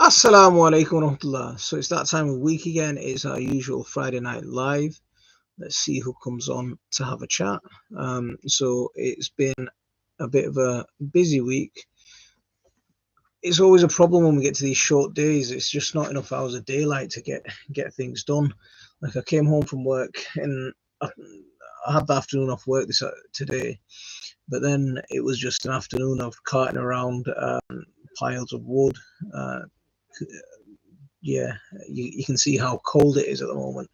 Assalamu alaikum warahmatullah. So it's that time of week again. It's our usual Friday night live. Let's see who comes on to have a chat. So it's been a bit of a busy week. It's always a problem when we get to these short days. It's just not enough hours of daylight to get things done. Like I came home from work and I had the afternoon off work today, but then it was just an afternoon of carting around piles of wood. Yeah, you can see how cold it is at the moment.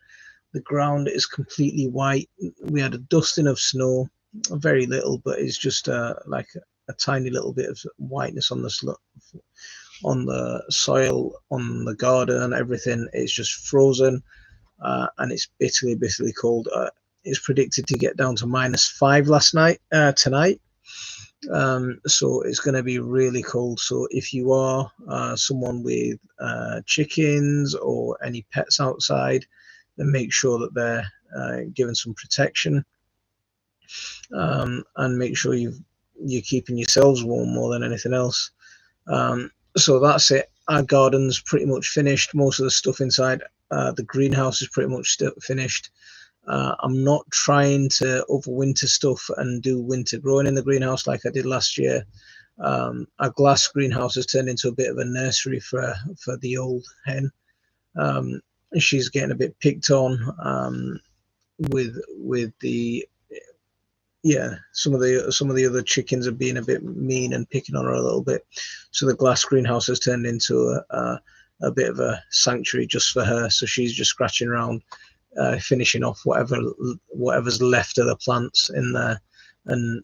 The ground is completely white. We had a dusting of snow, very little, but it's just like a tiny little bit of whiteness on the soil, on the garden, and everything. It's just frozen, and it's bitterly cold. It's predicted to get down to -5 tonight. So it's going to be really cold. So if you are someone with chickens or any pets outside, then make sure that they're given some protection, and make sure you're keeping yourselves warm more than anything else. So that's it. Our garden's pretty much finished. Most of the stuff inside the greenhouse is pretty much still finished. I'm not trying to overwinter stuff and do winter growing in the greenhouse like I did last year. Our glass greenhouse has turned into a bit of a nursery for the old hen. She's getting a bit picked on with the some of the other chickens are being a bit mean and picking on her a little bit. So the glass greenhouse has turned into a bit of a sanctuary just for her. So she's just scratching around, finishing off whatever's left of the plants in there, and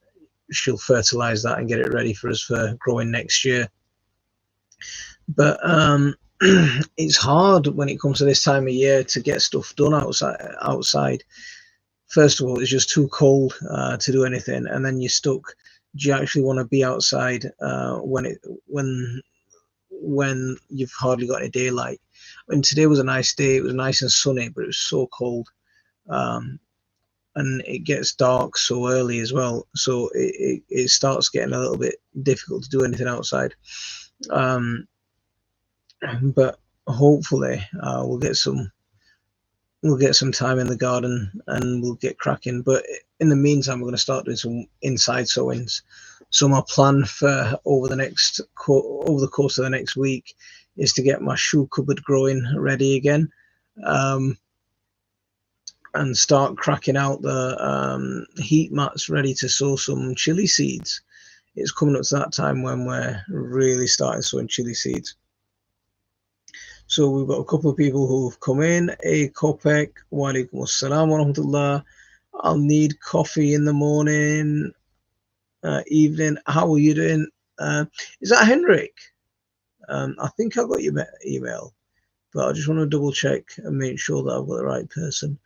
she'll fertilize that and get it ready for us for growing next year. But it's hard when it comes to this time of year to get stuff done outside. First of all, it's just too cold to do anything, and then you're stuck. Do you actually want to be outside when you've hardly got any daylight? And today was a nice day. It was nice and sunny, but it was so cold, and it gets dark so early as well. So it starts getting a little bit difficult to do anything outside. But hopefully we'll get some time in the garden and we'll get cracking. But in the meantime, we're going to start doing some inside sowings. So my plan for over the course of the next week is to get my shoe cupboard growing ready again, and start cracking out the heat mats ready to sow some chili seeds. It's coming up to that time when we're really starting sowing chili seeds. So we've got a couple of people who've come in. A Kopek, wa alaikum assalam wa rahmatullah. I'll need coffee in the morning, evening. How are you doing? Is that Henrik? I think I got your email, but I just want to double check and make sure that I've got the right person.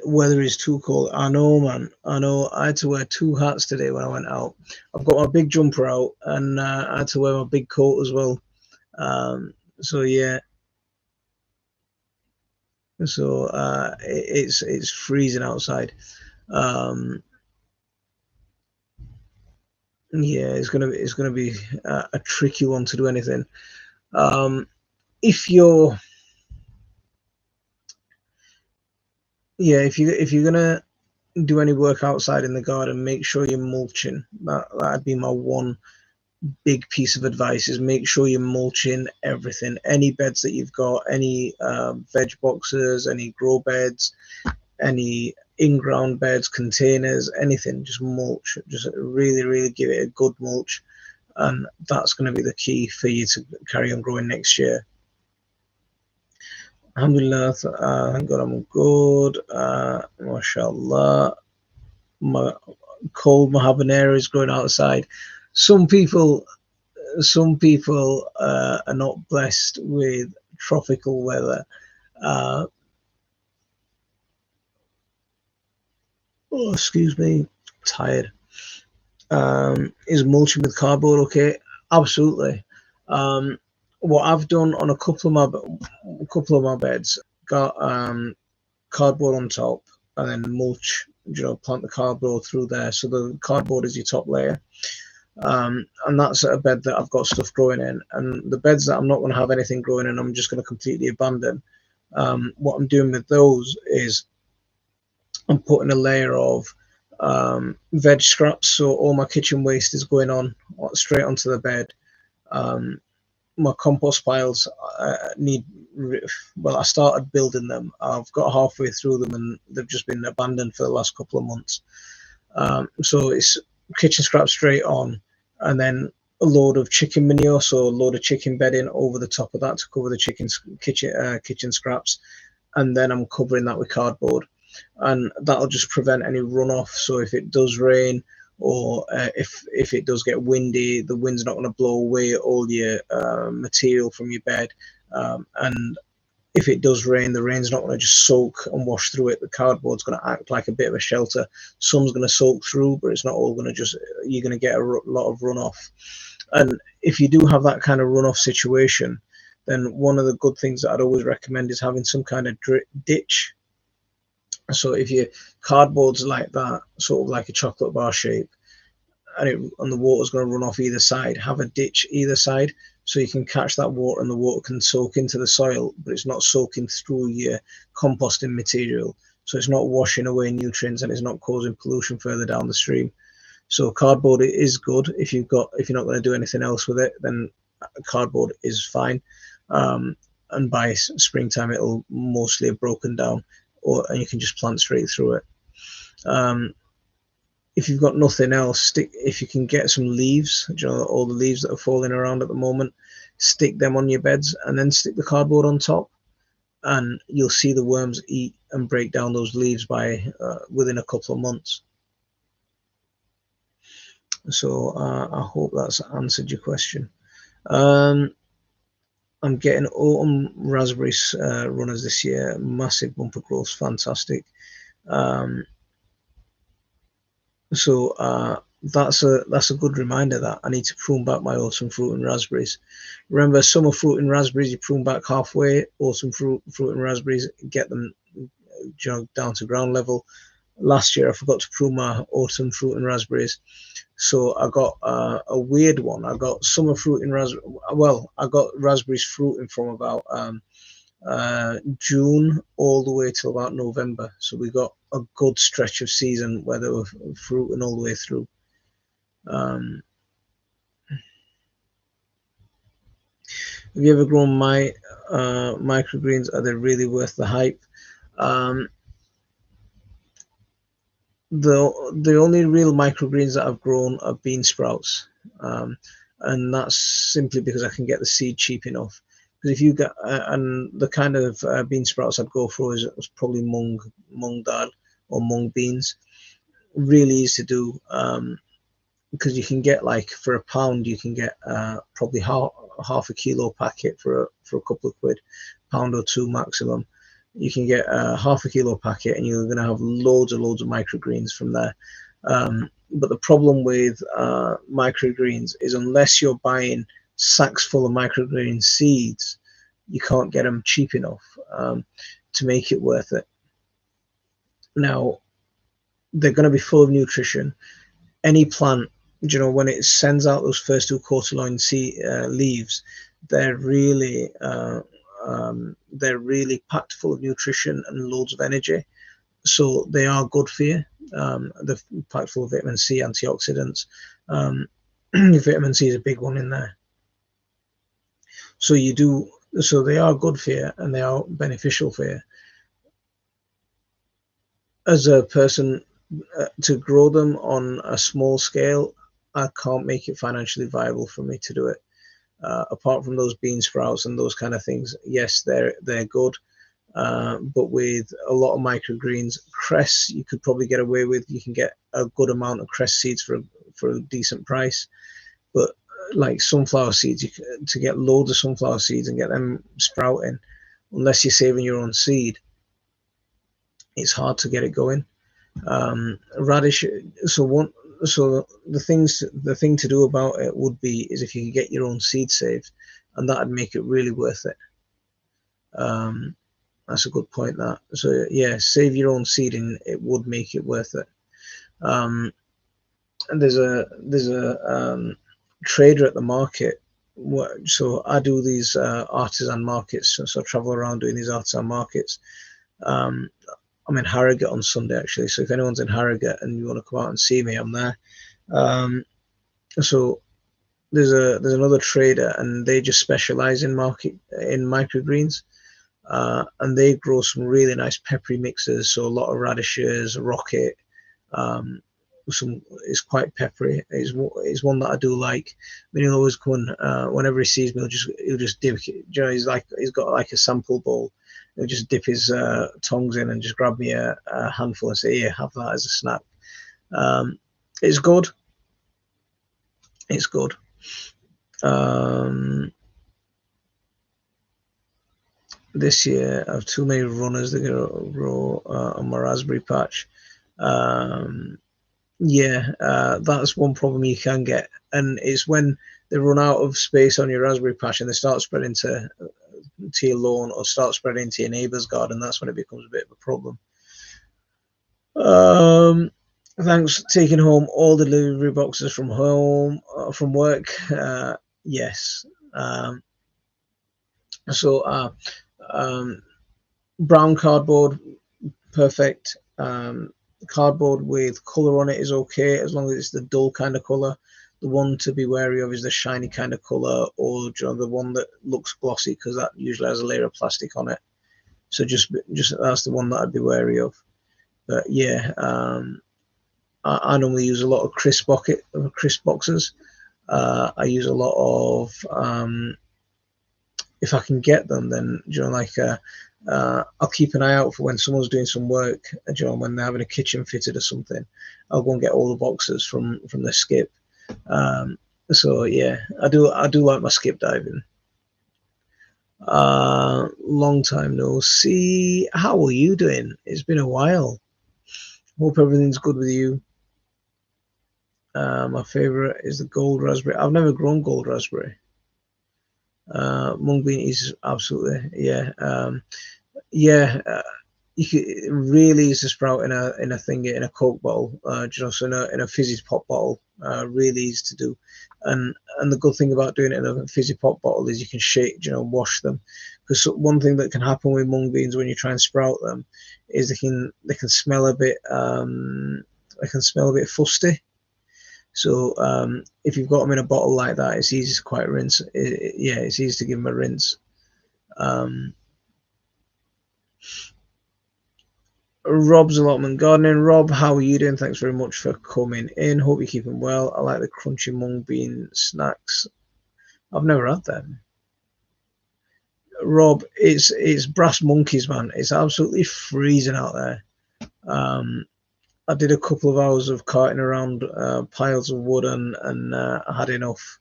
Weather is too cold. I know, man. I know. I had to wear 2 hats today when I went out. I've got my big jumper out, and I had to wear my big coat as well. So yeah. So it's freezing outside. Yeah, it's gonna be a tricky one to do anything. If you're gonna do any work outside in the garden, make sure you're mulching. That'd be my one big piece of advice, is make sure you're mulching everything. Any beds that you've got, any veg boxes, any grow beds, any in-ground beds, containers, anything, just mulch. Just really give it a good mulch, and that's going to be the key for you to carry on growing next year. Alhamdulillah, thank God I'm good. MashaAllah. My habanero is growing outside. Some people are not blessed with tropical weather. Excuse me, tired. Is mulching with cardboard okay? Absolutely. What I've done on a couple of my beds, got cardboard on top, and then mulch. Plant the cardboard through there. So the cardboard is your top layer. And that's a bed that I've got stuff growing in. And the beds that I'm not going to have anything growing in, I'm just going to completely abandon. What I'm doing with those is I'm putting a layer of veg scraps, so all my kitchen waste is going on straight onto the bed. My compost piles need, well, I started building them. I've got halfway through them and they've just been abandoned for the last couple of months. So it's kitchen scraps straight on, and then a load of chicken manure, so a load of chicken bedding over the top of that to cover the kitchen scraps, and then I'm covering that with cardboard, and that'll just prevent any runoff. So if it does rain, or if it does get windy, the wind's not going to blow away all your material from your bed, and if it does rain, the rain's not going to just soak and wash through it. The cardboard's going to act like a bit of a shelter. Some's going to soak through, but it's not all going to just, you're going to get a lot of runoff. And if you do have that kind of runoff situation, then one of the good things that I'd always recommend is having some kind of ditch. So if your cardboard's like that, sort of like a chocolate bar shape, and the water's going to run off either side, have a ditch either side, so you can catch that water and the water can soak into the soil, but it's not soaking through your composting material, so it's not washing away nutrients and it's not causing pollution further down the stream. So cardboard is good if you're not going to do anything else with it, then cardboard is fine. And by springtime it'll mostly have broken down, and you can just plant straight through it. If you've got nothing else, if you can get some leaves, all the leaves that are falling around at the moment, stick them on your beds and then stick the cardboard on top, and you'll see the worms eat and break down those leaves by within a couple of months. So I hope that's answered your question. I'm getting autumn raspberry runners this year, massive bumper growth, fantastic. So that's a good reminder that I need to prune back my autumn fruit and raspberries. Remember, summer fruit and raspberries you prune back halfway. Autumn fruit and raspberries, get them down to ground level. Last year I forgot to prune my autumn fruit and raspberries, so I got a weird one. I got summer fruit and raspberry. Well, I got raspberries fruiting from about June all the way till about November. So we got a good stretch of season where they were fruiting all the way through. Have you ever grown microgreens? Are they really worth the hype? The only real microgreens that I've grown are bean sprouts, and that's simply because I can get the seed cheap enough. Because if you get and the kind of bean sprouts I'd go for is probably mung dal or mung beans. Really easy to do, because you can get, like, for £1 you can get probably half a kilo packet for a couple of quid, £1 or £2 maximum. You can get a half a kilo packet and you're going to have loads of microgreens from there. But the problem with microgreens is, unless you're buying sacks full of microgreen seeds, you can't get them cheap enough to make it worth it. Now, they're going to be full of nutrition. Any plant, when it sends out those first 2 cotyledon leaves, they're really packed full of nutrition and loads of energy. So they are good for you. They're packed full of vitamin C, antioxidants. Vitamin C is a big one in there. So they are good for you and they are beneficial for you. As a person, to grow them on a small scale, I can't make it financially viable for me to do it. Apart from those bean sprouts and those kind of things, yes, they're good. But with a lot of microgreens, cress you could probably get away with. You can get a good amount of cress seeds for a decent price. But like sunflower seeds, to get loads of sunflower seeds and get them sprouting, unless you're saving your own seed, it's hard to get it going. Radish. So the thing to do about it would be is if you could get your own seed saved, and that'd make it really worth it. That's a good point. That so yeah, save your own seed and it would make it worth it. And there's a trader at the market. So I do these artisan markets. So I travel around doing these artisan markets. I'm in Harrogate on Sunday, actually. So if anyone's in Harrogate and you want to come out and see me, I'm there. So there's another trader, and they just specialize in microgreens, and they grow some really nice peppery mixes. So a lot of radishes, rocket. It's quite peppery. It's one that I do like. I mean, he'll always come and whenever he sees me, he'll just dip. You know, he's got like a sample bowl. He'll just dip his tongs in and just grab me a handful and say, "Here, have that as a snack." It's good. It's good. This year I have too many runners that grow on my raspberry patch. That's one problem you can get, and it's when they run out of space on your raspberry patch and they start spreading to your lawn or start spreading to your neighbour's garden. That's when it becomes a bit of a problem. Thanks for taking home all the delivery boxes from home, from work. Yes. Brown cardboard, perfect. Cardboard with colour on it is okay, as long as it's the dull kind of colour. The one to be wary of is the shiny kind of colour, or the one that looks glossy, because that usually has a layer of plastic on it. So just that's the one that I'd be wary of. But yeah, I normally use a lot of crisp boxes. I use a lot of, if I can get them, then I'll keep an eye out for when someone's doing some work. When they're having a kitchen fitted or something, I'll go and get all the boxes from the skip. So yeah, I do like my skip diving. Long time no see. How are you doing? It's been a while. Hope everything's good with you. My favorite is the gold raspberry. I've never grown gold raspberry. Mung bean is absolutely, yeah. You could, it really easy to sprout in a thing, in a Coke bottle, so in a fizzy pop bottle, really easy to do. And the good thing about doing it in a fizzy pop bottle is you can shake, wash them. Because one thing that can happen with mung beans when you try and sprout them is they can smell a bit fusty. So if you've got them in a bottle like that, it's easy to quite rinse. It's easy to give them a rinse. Rob's Allotment Gardening. Rob, how are you doing? Thanks very much for coming in. Hope you're keeping well. I like the crunchy mung bean snacks. I've never had them. Rob, it's brass monkeys, man. It's absolutely freezing out there. I did a couple of hours of carting around piles of wood, and I had enough.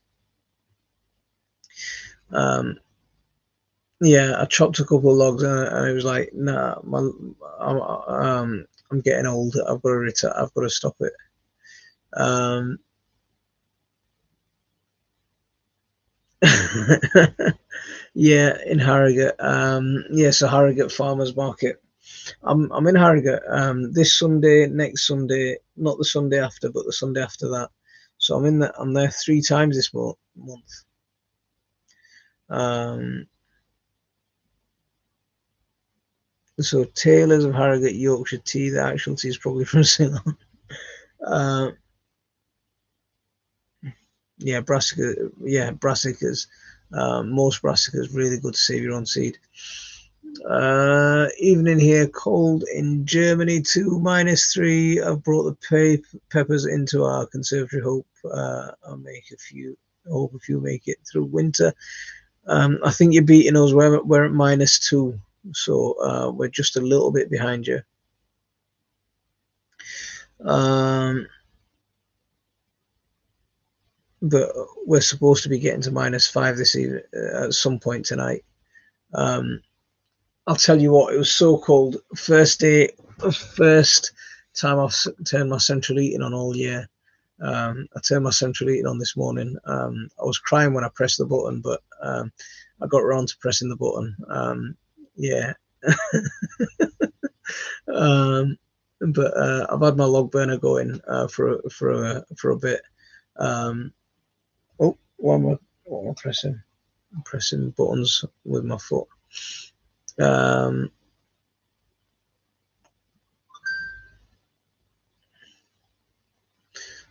I chopped a couple of logs, and it was like, nah, I'm getting old. I've got to retire. I've got to stop it. Yeah, in Harrogate. So Harrogate Farmers Market. I'm in Harrogate this Sunday, next Sunday, not the Sunday after, but the Sunday after that. So I'm there 3 times this month. So Taylors of Harrogate Yorkshire tea. The actual tea is probably from Ceylon. Brassicas. Yeah, brassicas. Most brassicas really good to save your own seed. Evening here, cold in Germany, 2 -3. I've brought the peppers into our conservatory. Hope I'll make a few. Hope a few make it through winter. I think you're beating us. We're at -2, so we're just a little bit behind you. But we're supposed to be getting to -5 this evening at some point tonight. I'll tell you what, it was so cold. First time I've turned my central heating on all year. I turned my central heating on this morning. I was crying when I pressed the button, but I got around to pressing the button. But I've had my log burner going for a bit. Oh, what am I pressing? I'm pressing buttons with my foot.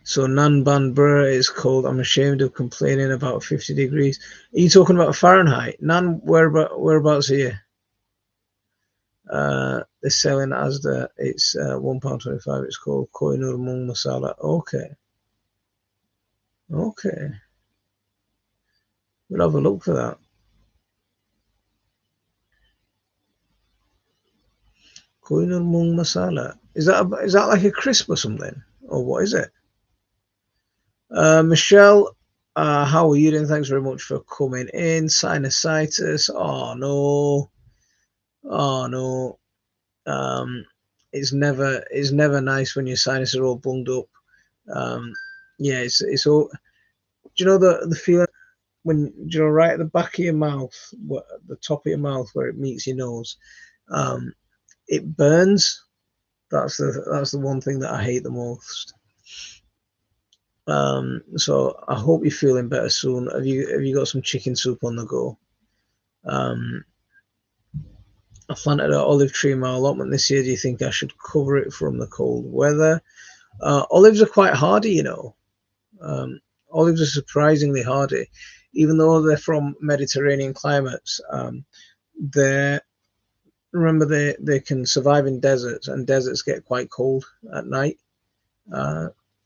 So Nanban Bur is cold. I'm ashamed of complaining about 50 degrees. Are you talking about Fahrenheit? Nan, whereabouts are you? They're selling Asda. It's £1.25. It's called Koi Nur Mung Masala. Okay. Okay. We'll have a look for that. Koi Nur Mung Masala. Is that like a crisp or something? Or what is it? Michelle, how are you doing? Thanks very much for coming in. Sinusitis. Oh no. Oh no. It's never nice when your sinuses are all bunged up. Yeah, it's all. Do you know the feeling when right at the back of your mouth, the top of your mouth where it meets your nose, um, it burns. That's the one thing that I hate the most. So I hope you're feeling better soon. Have you got some chicken soup on the go? Um, I planted an olive tree in my allotment this year. Do you think I should cover it from the cold weather? Olives are quite hardy, you know. Olives are surprisingly hardy, even though they're from Mediterranean climates. They remember they can survive in deserts, and deserts get quite cold at night,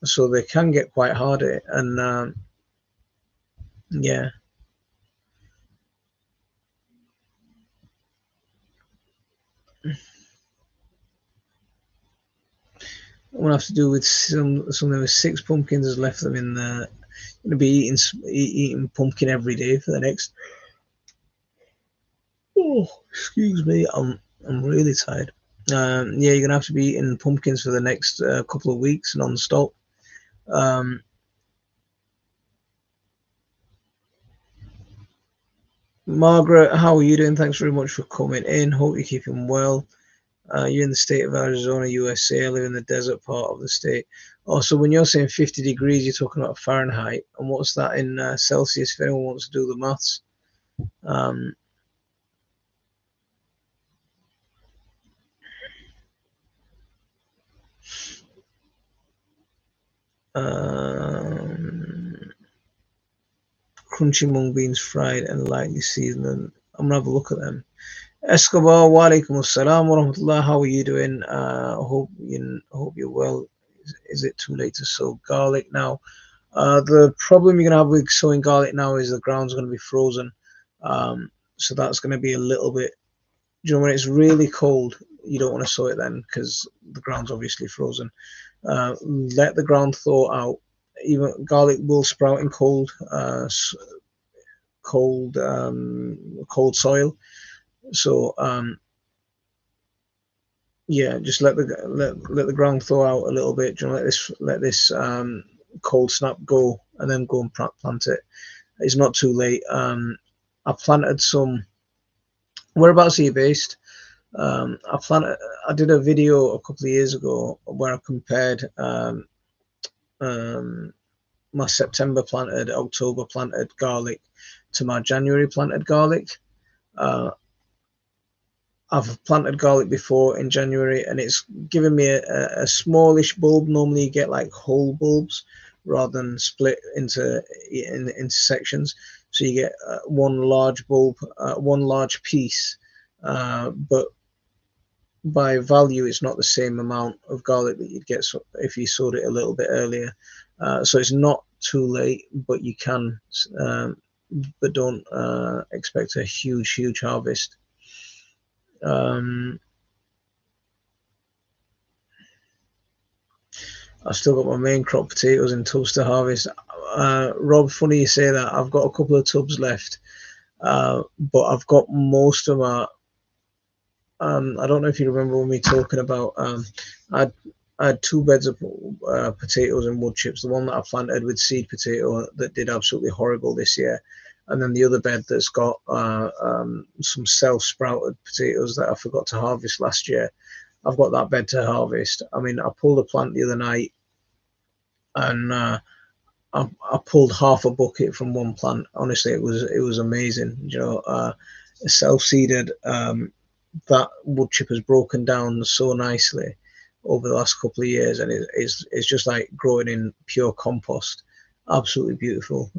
so they can get quite hardy. And yeah, what I have to do with something with 6 pumpkins has left them in the. I'm gonna be eating pumpkin every day for the next. Oh, excuse me, I'm really tired. Yeah, you're gonna have to be eating pumpkins for the next couple of weeks non-stop. Um, Margaret, how are you doing? Thanks very much for coming in. Hope you're keeping well. You're in the state of Arizona, USA. I live in the desert part of the state. Also, when you're saying 50 degrees, you're talking about Fahrenheit. And what's that in Celsius if anyone wants to do the maths? Um, um, Crunchy mung beans fried and lightly seasoned. I'm going to have a look at them. Escobar, wa alaikum assalam wa rahmatullah. How are you doing? Hope you're well. Is it too late to sow garlic now? The problem you're gonna have with sowing garlic now is the ground's gonna be frozen. So that's gonna be a little bit. When it's really cold, you don't want to sow it then because the ground's obviously frozen. Let the ground thaw out. Even garlic will sprout in cold soil. So yeah, just let the ground thaw out a little bit. Let this cold snap go, and then go and plant it. It's not too late. I planted some. Whereabouts are you based? I planted. I did a video a couple of years ago where I compared um, my September planted, October planted garlic to my January planted garlic. Uh, I've planted garlic before in January, and it's given me a smallish bulb. Normally, you get like whole bulbs rather than split into sections. So you get one large bulb, one large piece, but by value, it's not the same amount of garlic that you'd get if you sowed it a little bit earlier. So it's not too late, but you can, but don't expect a huge harvest. I've still got my main crop potatoes in tubs to harvest. Rob, funny you say that. I've got a couple of tubs left, but I've got most of my. I don't know if you remember when we were talking about. I had 2 beds of potatoes and wood chips. The one that I planted with seed potato that did absolutely horrible this year, and then the other bed that's got some self-sprouted potatoes that I forgot to harvest last year. I've got that bed to harvest. I mean, I pulled a plant the other night, and I pulled half a bucket from one plant. Honestly, it was amazing. You know, self-seeded. That wood chip has broken down so nicely over the last couple of years, and it's just like growing in pure compost. Absolutely beautiful.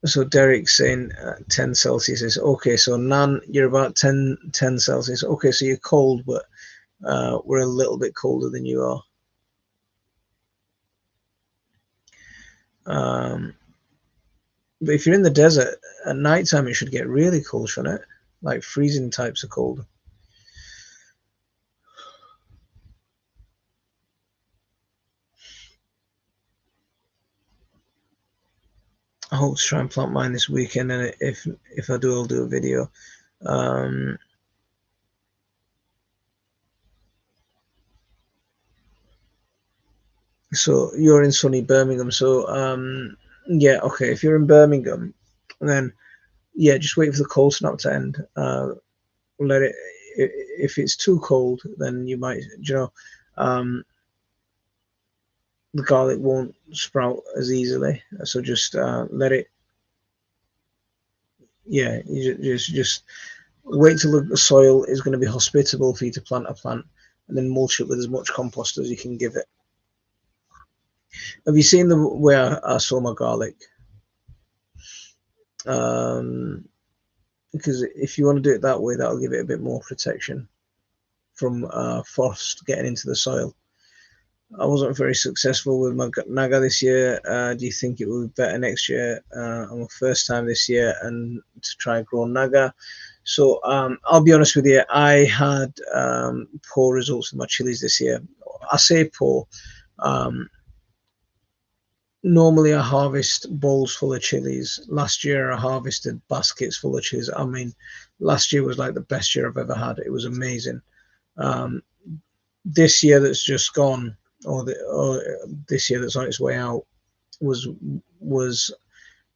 So Derek's saying 10 Celsius is okay. So Nan, you're about 10 Celsius. Okay, so you're cold, but we're a little bit colder than you are. But if you're in the desert at night time, it should get really cold, shouldn't it? Like freezing types of cold. I hope to try and plant mine this weekend, and if I do, I'll do a video. So you're in sunny Birmingham. So yeah, okay. If you're in Birmingham, then yeah, just wait for the cold snap to end. Let it. If it's too cold, then you might, you know, the garlic won't sprout as easily. So just let it. Yeah, you just wait till the soil is going to be hospitable for you to plant a plant, and then mulch it with as much compost as you can give it. Have you seen the way I sow my garlic? Because if you want to do it that way, that'll give it a bit more protection from frost getting into the soil. I wasn't very successful with my naga this year. Do you think it will be better next year? I'm a first time this year and to try and grow naga. So I'll be honest with you, I had poor results with my chilies this year. I say poor. Normally I harvest bowls full of chilies. Last year I harvested baskets full of chilies. I mean, last year was like the best year I've ever had. It was amazing. This year that's just gone, or this year that's on its way out, was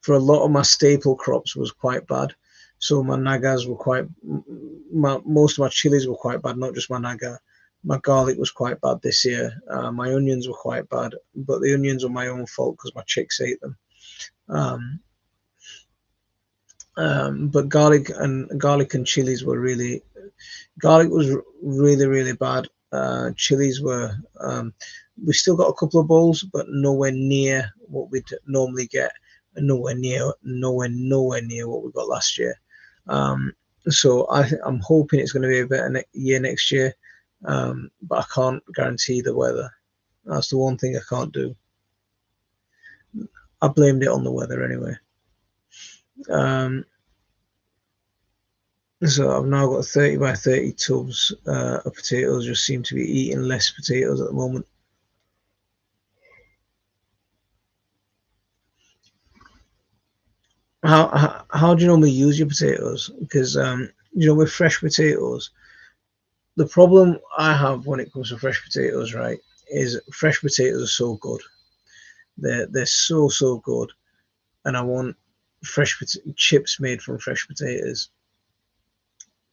for a lot of my staple crops was quite bad. So my nagas were quite, most of my chilies were quite bad, not just my naga. My garlic was quite bad this year. My onions were quite bad, but the onions were my own fault because my chicks ate them. But garlic and chilies were garlic was really bad. Chilies were, we still got a couple of bowls, but nowhere near what we'd normally get, and nowhere near what we got last year. So I'm hoping it's going to be a better year next year, but I can't guarantee the weather. That's the one thing I can't do. I blamed it on the weather anyway. So I've now got 30 by 30 tubs of potatoes. Just seem to be eating less potatoes at the moment. How do you normally use your potatoes? Because you know, with fresh potatoes, the problem I have when it comes to fresh potatoes, right, is fresh potatoes are so good. They're so good, and I want chips made from fresh potatoes.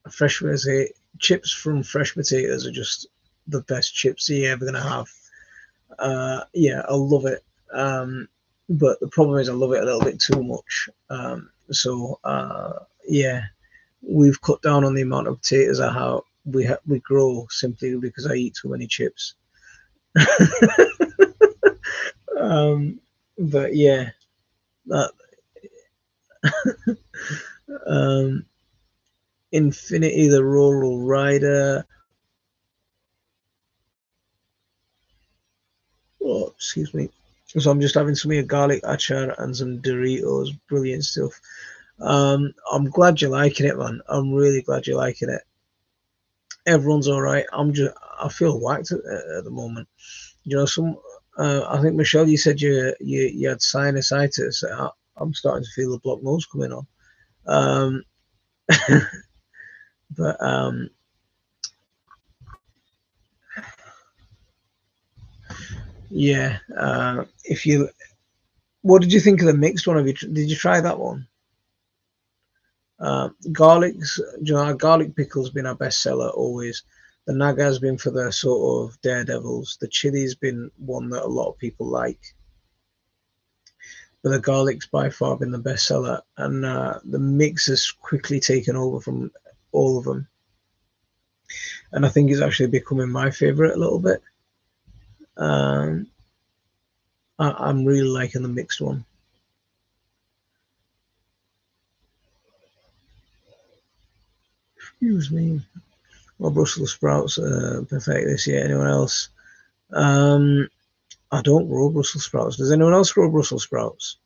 Fresh potato chips from fresh potatoes are just the best chips you're ever gonna have. Yeah, I love it. But the problem is I love it a little bit too much. So yeah, we've cut down on the amount of potatoes we grow simply because I eat too many chips. But yeah, that Infinity the Rural Rider. Oh, excuse me. So I'm just having some of your garlic achar and some Doritos. Brilliant stuff. I'm glad you're liking it, man. I'm really glad you're liking it. Everyone's all right. I feel whacked at the moment. You know, I think Michelle, you said you had sinusitis. I'm starting to feel the blocked nose coming on. Um, but yeah. What did you think of the mixed one? Did you try that one? Garlic's, you know, our garlic pickle's been our best seller always. The naga has been for the sort of daredevils. The chili's been one that a lot of people like. But the garlic's by far been the best seller, and the mix has quickly taken over from all of them. And I think it's actually becoming my favorite a little bit. I'm really liking the mixed one. Excuse me. Well, Brussels sprouts are perfect this year. Anyone else? I don't grow Brussels sprouts. Does anyone else grow Brussels sprouts?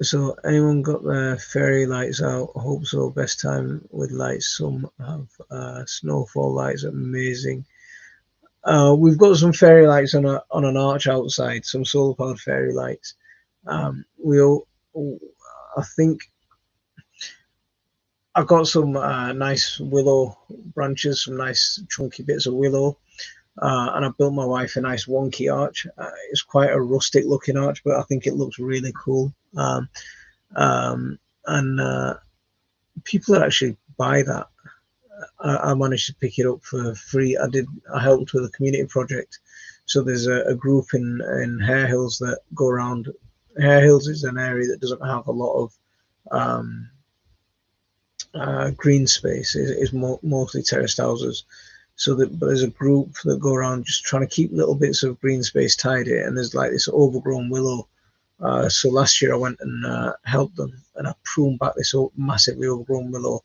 So anyone got their fairy lights out? I hope so. Best time with lights. Some have snowfall lights. Amazing. We've got some fairy lights on an arch outside. Some solar powered fairy lights. I think I got some nice willow branches, some nice chunky bits of willow. And I built my wife a nice wonky arch. It's quite a rustic looking arch, but I think it looks really cool. And people that actually buy that, I managed to pick it up for free. I helped with a community project. So there's a group in Hare Hills that go around. Hare Hills is an area that doesn't have a lot of green space. It's mostly terraced houses. So but there's a group that go around just trying to keep little bits of green space tidy, and there's like this overgrown willow. So last year I went and helped them, and I pruned back this massively overgrown willow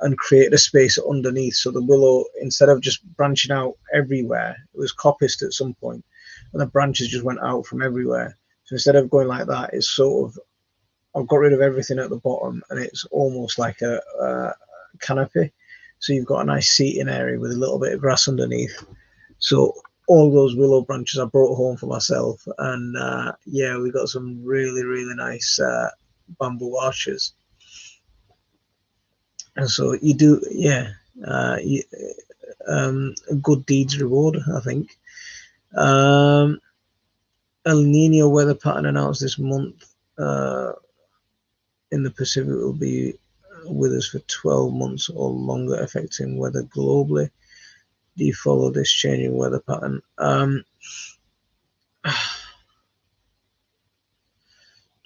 and created a space underneath. So the willow, instead of just branching out everywhere, it was coppiced at some point, and the branches just went out from everywhere. So instead of going like that, it's sort of, I've got rid of everything at the bottom, and it's almost like a canopy. So you've got a nice seating area with a little bit of grass underneath. So all those willow branches I brought home for myself, and yeah, we got some really, really nice bamboo arches. And so you do, yeah, good deeds reward, I think. El Nino weather pattern announced this month in the Pacific will be with us for 12 months or longer, affecting weather globally. Do you follow this changing weather pattern? Do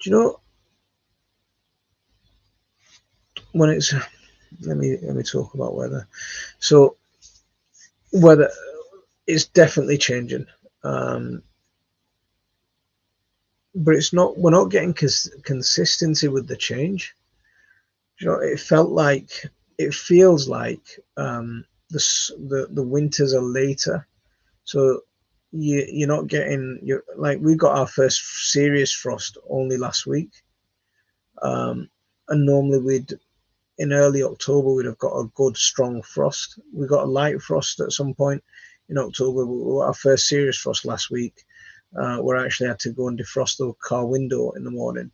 you know when it's, let me talk about weather. So weather is definitely changing, but it's not, we're not getting consistency with the change. You know, it feels like the winters are later, so you're not getting, like, we got our first serious frost only last week, and normally in early October we'd have got a good strong frost. We got a light frost at some point in October, but we got our first serious frost last week, where I actually had to go and defrost the car window in the morning.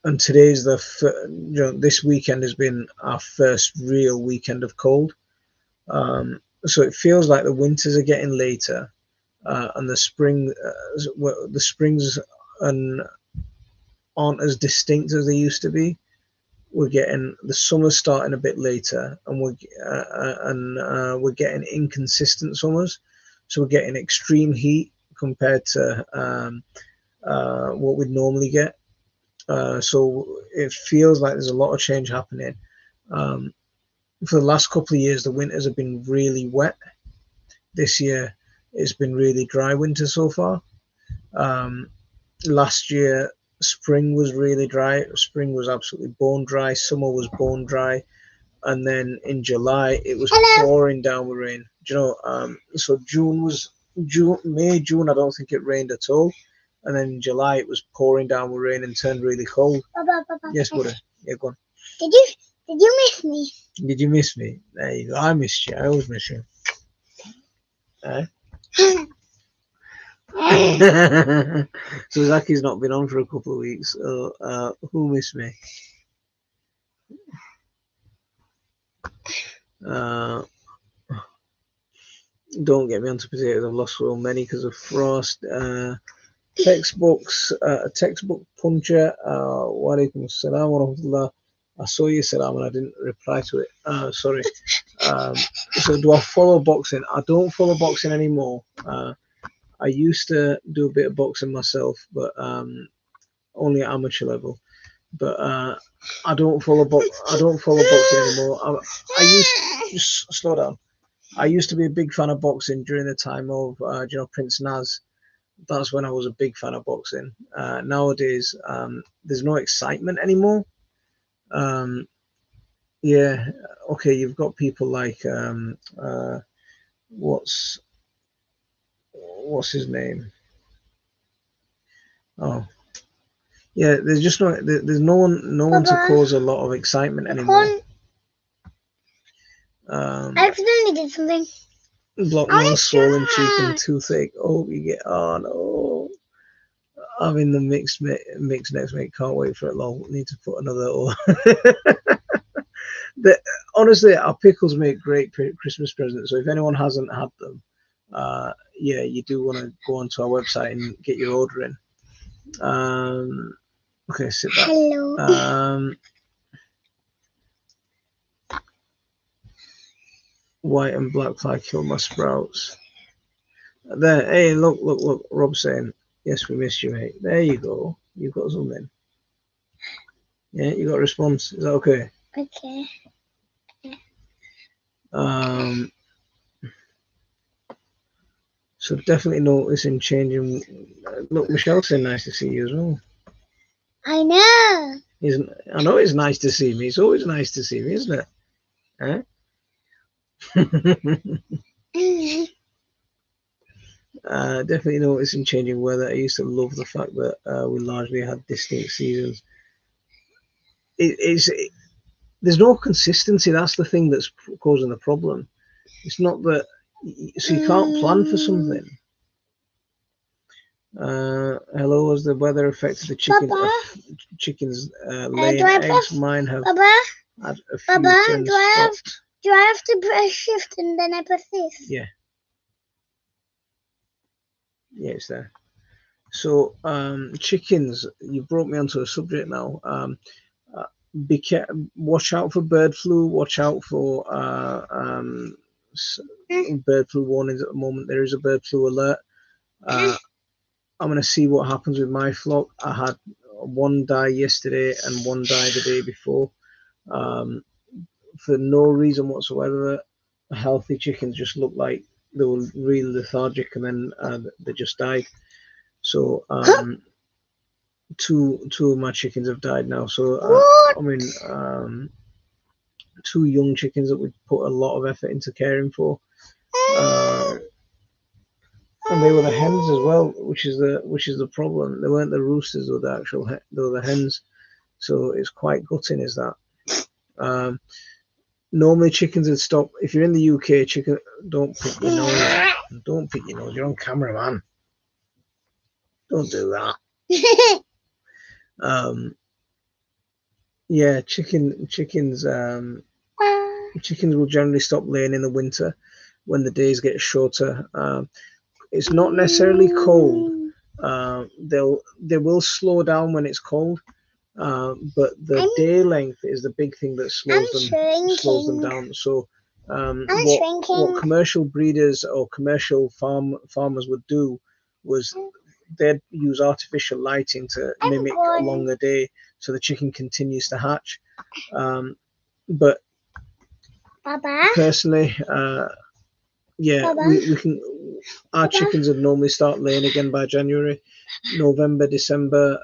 And today's this weekend has been our first real weekend of cold. So it feels like the winters are getting later, and the springs aren't as distinct as they used to be. We're getting the summer starting a bit later, and we're getting inconsistent summers. So we're getting extreme heat compared to what we'd normally get. So it feels like there's a lot of change happening. For the last couple of years, the winters have been really wet. This year, it's been really dry winter so far. Last year, spring was really dry. Spring was absolutely bone dry. Summer was bone dry. And then in July, it was pouring down with rain. Do you know? So May, June, I don't think it rained at all. And then in July, it was pouring down with rain and turned really cold. Papa. Yes, buddy. Yeah, go on. Did you miss me? Did you miss me? There you go. I missed you. I always miss you. So Zaki's not been on for a couple of weeks. So, who missed me? Don't get me onto potatoes. I've lost so many because of frost. Textbooks, a textbook puncher. Walaikum salam wa rahmatullah. I saw you said that and I didn't reply to it. Sorry. So do I follow boxing? I don't follow boxing anymore. I used to do a bit of boxing myself, but only at amateur level. But I don't follow boxing anymore. I used just slow down. I used to be a big fan of boxing during the time of Prince Naz. That's when I was a big fan of boxing. Nowadays, there's no excitement anymore. Yeah, okay, you've got people like what's his name? Oh, yeah. There's just there's no one to cause a lot of excitement anymore. I accidentally did something. Blockman, swollen cheek and toothache. Oh, you get no. I'm in the mix next, mate. Can't wait for it long. Need to put another. Honestly, our pickles make great Christmas presents. So if anyone hasn't had them, yeah, you do want to go onto our website and get your order in. Okay, sit back. Hello. White and black fly kill my sprouts. There, hey, look. Rob's saying, yes, we missed you, mate. There you go. You've got something. Yeah, you got a response. Is that okay? Okay. So definitely noticing changing. Look, Michelle's saying nice to see you as well. I know. I know it's nice to see me. It's always nice to see me, isn't it? Huh? Definitely noticing changing weather. I used to love the fact that we largely had distinct seasons. There's no consistency. That's the thing that's causing the problem. It's not that, so you can't plan for something. Hello, has the weather affected the chickens laying eggs? Mine have had a few turns stopped. Do I have to press shift and then I press this? Yeah. Yeah, it's there. So, chickens, you brought me onto a subject now. Watch out for bird flu. Watch out for bird flu warnings at the moment. There is a bird flu alert. I'm going to see what happens with my flock. I had one die yesterday and one die the day before. For no reason whatsoever, healthy chickens just looked like they were really lethargic and then they just died. So two of my chickens have died now. So I mean, two young chickens that we put a lot of effort into caring for, and they were the hens as well, which is the problem. They weren't the roosters, or the actual they were the hens. So it's quite gutting, is that. Normally chickens would stop. If you're in the UK, chicken don't pick your nose. Don't pick your nose. You're on camera, man. Don't do that. Yeah, chickens will generally stop laying in the winter when the days get shorter. It's not necessarily cold. They will slow down when it's cold, but the day length is the big thing that slows them down. So what commercial breeders or commercial farmers would do was they'd use artificial lighting to mimic a longer day, so the chicken continues to hatch. But personally, yeah, we can. Our chickens would normally start laying again by January, November, December.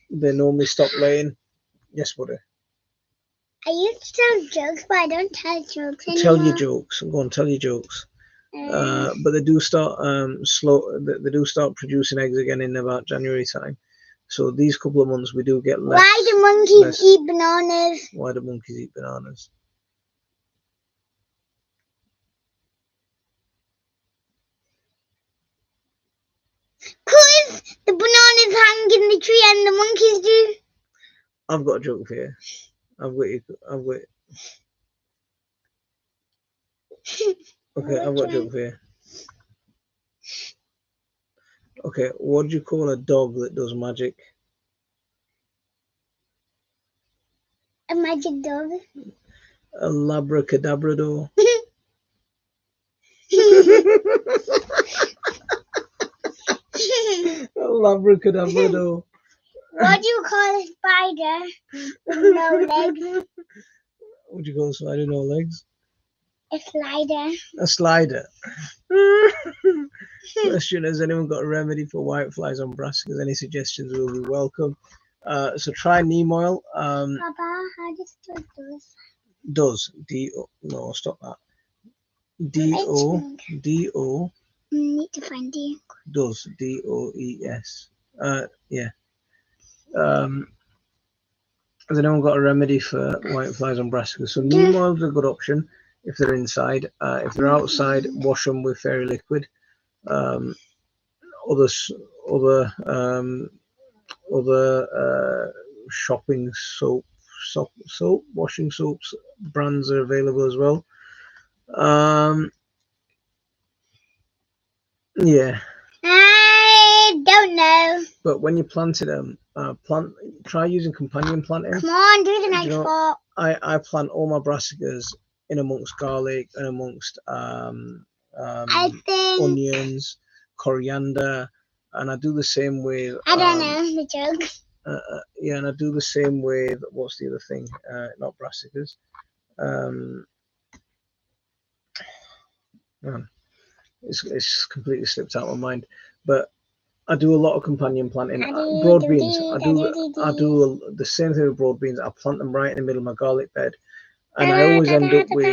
They normally stop laying. Yes, buddy. I used to tell jokes, but I don't tell jokes anymore. Tell your jokes. Go on, tell your jokes. But they do start They do start producing eggs again in about January time. So these couple of months we do get less. Why do monkeys eat bananas? Why do monkeys eat bananas? Because the bananas hang in the tree and the monkeys do. I've got a joke for you. I've got Okay, I've got a joke for you. Okay, what do you call a dog that does magic? A magic dog. A labracadabrador. A labracadabrador. What do you call a spider with no legs? What do you call a spider no legs? A slider. A slider. Question: has anyone got a remedy for whiteflies on brassicas? Any suggestions will be welcome. So try neem oil. Papa, how does it do? Does D-O. No, stop that. D-O. Need to find you. Does D-O-E-S. Yeah. Has anyone got a remedy for whiteflies on brassicas? So neem oil is a good option if they're inside. If they're outside, wash them with fairy liquid. Other shopping soap, washing soaps brands are available as well. Yeah. I don't know. But when you planted them, try using companion planting. Come on, do the next part. I plant all my brassicas in amongst garlic and amongst onions, coriander, and I do the same with. I don't know the joke. Yeah, and I do the same with what's the other thing? Not brassicas. It's completely slipped out of my mind. But I do a lot of companion planting. Broad beans. I do the same thing with broad beans. I plant them right in the middle of my garlic bed, and I always end up with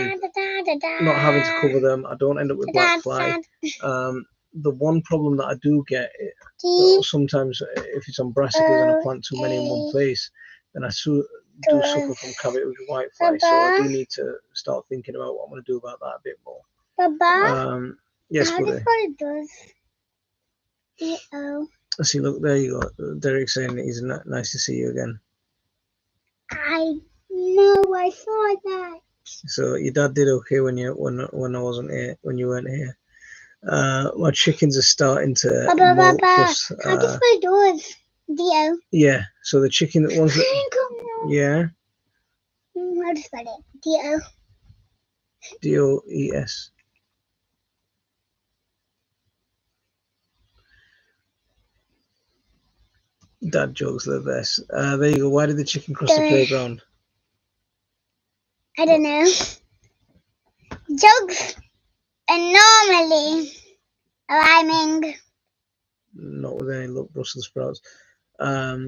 not having to cover them. I don't end up with black fly. The one problem that I do get sometimes if it's on brassicas and I plant too many in one place, then I do suffer from cabbage whitefly. So I do need to start thinking about what I'm going to do about that a bit more. Yes, buddy. See, look, there you go. Derek saying he's nice to see you again. I know, I saw that. So your dad did okay when I wasn't here, when you weren't here. My chickens are starting to molt. Plus, how do you spell doors? D-O. Yeah. So the chicken ones that, yeah. How do you spell it? D-O. D-O-E-S. Dad jokes are the best. There you go. Why did the chicken cross the playground? I don't know. Jokes are normally rhyming. Not with any luck, Brussels sprouts. I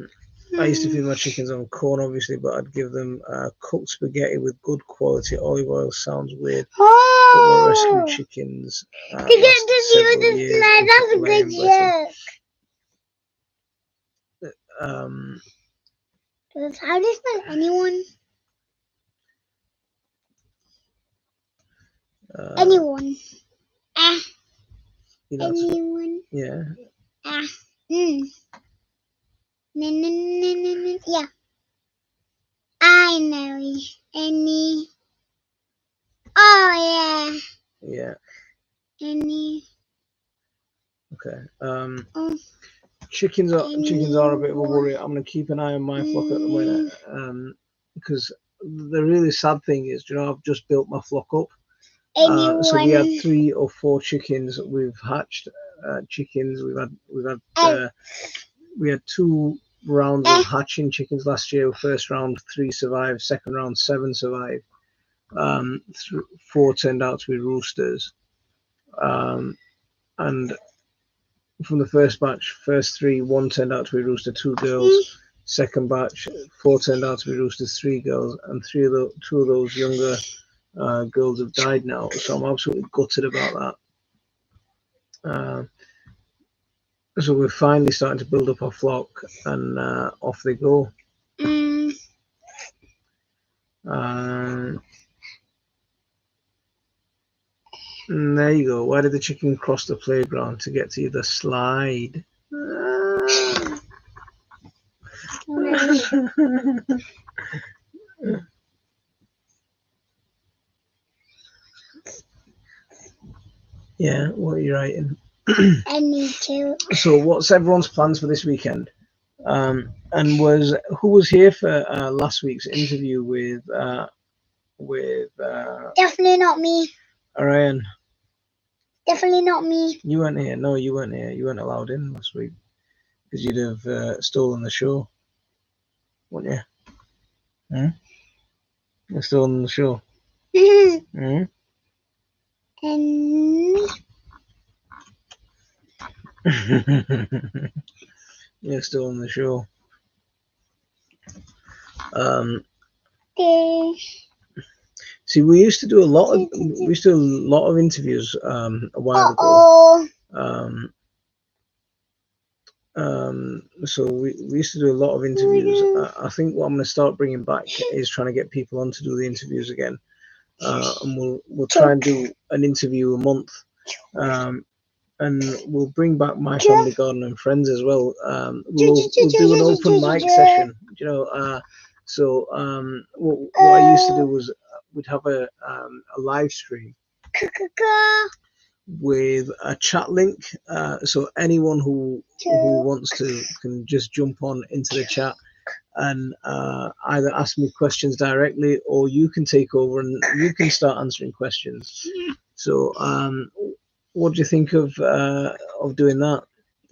used to feed my chickens on corn, obviously, but I'd give them cooked spaghetti with good quality olive oil. Sounds weird. Oh! But my rescue chickens. To get to see what this slide, that's a good joke. How do you spell anyone? Anyone. Anyone. Yeah. Yeah. I know. Any. Oh yeah. Yeah. Any. Okay. Chickens are a bit of a worry. I'm going to keep an eye on my flock at the minute, because the really sad thing is, I've just built my flock up. So we had 3 or 4 chickens. We've hatched chickens. We had 2 rounds of hatching chickens last year. First round 3 survived. Second round 7 survived. 4 turned out to be roosters. And from the first batch, first 3, 1 turned out to be rooster, 2 girls. Second batch, 4 turned out to be roosters, 3 girls, and 2 of those younger girls have died now. So I'm absolutely gutted about that. So we're finally starting to build up our flock, and off they go. And there you go. Why did the chicken cross the playground to get to the slide? Yeah, what are you writing? I need to. So what's everyone's plans for this weekend? And who was here for last week's interview with Definitely not me. Orion? Definitely not me. You weren't here. No, you weren't here. You weren't allowed in last week because you'd have stolen the show, wouldn't you? You're stolen the show. And You're stolen the show. See, we used to do a lot of interviews a while ago. So we used to do a lot of interviews. I think what I'm going to start bringing back is trying to get people on to do the interviews again. And we'll try and do an interview a month. And we'll bring back My Family Garden and Friends as well. We'll do an open mic session, you know. What I used to do was we'd have a live stream with a chat link, so anyone who wants to can just jump on into the chat and either ask me questions directly, or you can take over and you can start answering questions. So what do you think of doing that?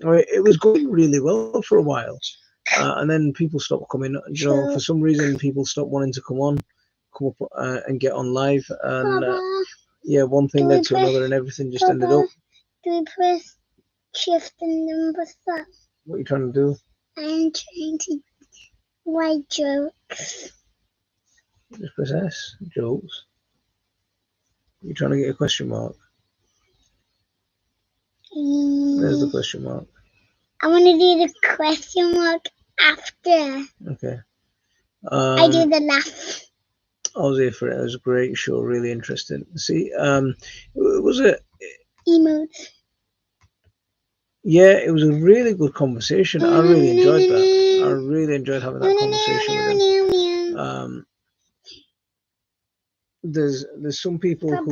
It was going really well for a while, and then people stopped coming. You know, for some reason, people stopped wanting to come up and get on live, and yeah, one thing led to another, and everything just ended up. Do we press shift and number 7? What are you trying to do? I'm trying to write jokes. Just press S. Jokes. You're trying to get a question mark. There's the question mark. I want to do the question mark after. Okay. I do the laugh. I was here for it. It was a great show, really interesting. See, was it emotes? Yeah, it was a really good conversation. I really enjoyed that. I really enjoyed having that conversation with him. There's some people who.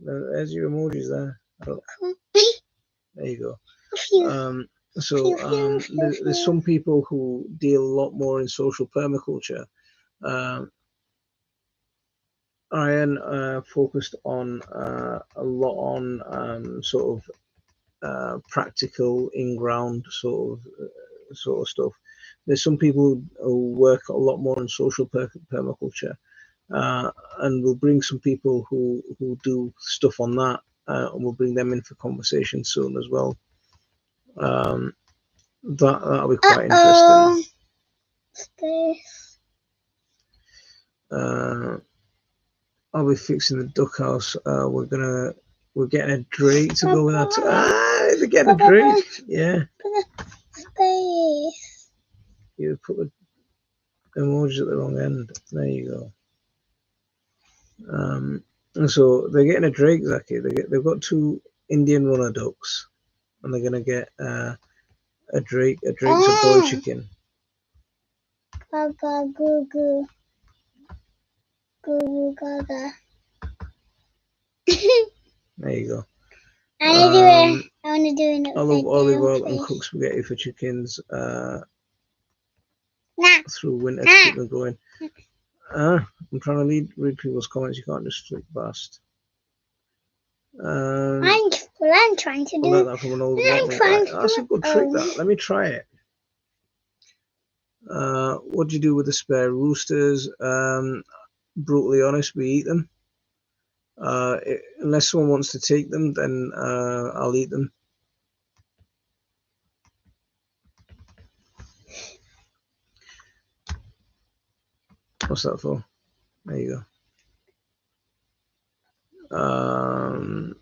There's your emojis there. There you go. There's some people who deal a lot more in social permaculture. Ian focused on a lot on sort of practical in-ground sort of stuff. There's some people who work a lot more on social permaculture, and we'll bring some people who do stuff on that, and we'll bring them in for conversation soon as well. That'll be quite interesting. I'll be fixing the duck house. We're getting a drake to go with that. They're getting a drake. Yeah. Space. You put the emojis at the wrong end. There you go. And so they're getting a drake, Zaki. They've got 2 Indian runner ducks, and they're gonna get a drake. A drake's a boy chicken. Gaga goo goo. Goo goo gaga. There you go. I want to do it. Olive oil and cooked spaghetti for chickens through winter to keep them going. I'm trying to read people's comments. You can't just flick past. I'm trying to do that from an old That's a good trick. That. Let me try it. What do you do with the spare roosters? Brutally honest, we eat them. Unless someone wants to take them, then I'll eat them. What's that for? There you go.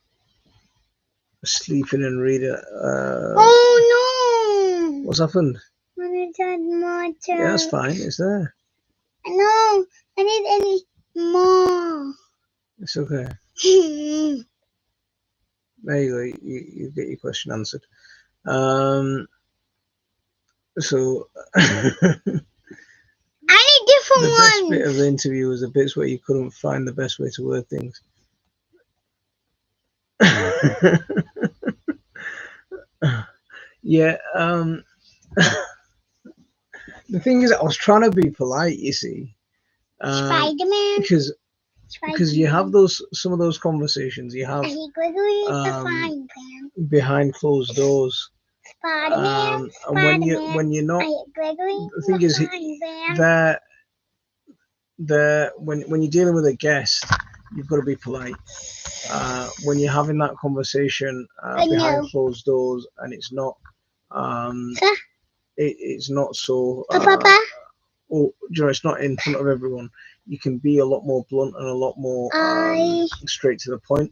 Sleeping and reading. Oh no! What's happened? I need more. Yeah, that's fine. It's there. No, I need any more. It's okay. There you go. You get your question answered. So I need different the ones. best bit of the interview was the bits where you couldn't find the best way to word things. Yeah. The thing is, I was trying to be polite, you see, Spider-Man. because you have some of those conversations you have behind closed doors. Spider-Man. And when you're not, the thing is, when you're dealing with a guest, you've got to be polite. When you're having that conversation behind closed doors, and it's not, it's not so. It's not in front of everyone. You can be a lot more blunt and a lot more straight to the point.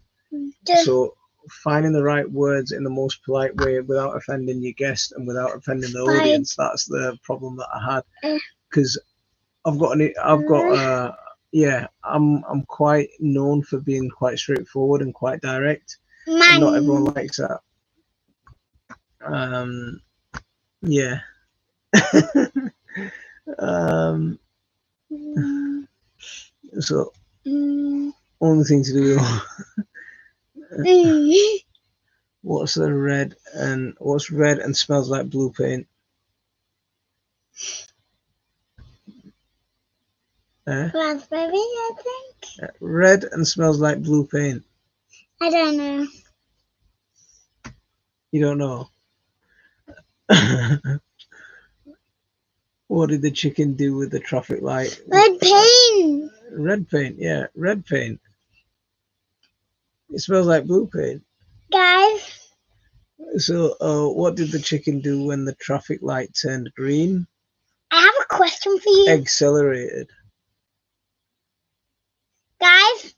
So finding the right words in the most polite way without offending your guest and without offending the audience, that's the problem that I had. Because I'm quite known for being quite straightforward and quite direct. And not everyone likes that. Yeah. So only thing to do with what's red and smells like blue paint? Raspberry, I think. Red and smells like blue paint. I don't know. You don't know? What did the chicken do with the traffic light? Red paint. Red paint, yeah, red paint. It smells like blue paint. Guys. So, what did the chicken do when the traffic light turned green? I have a question for you. Accelerated. Guys,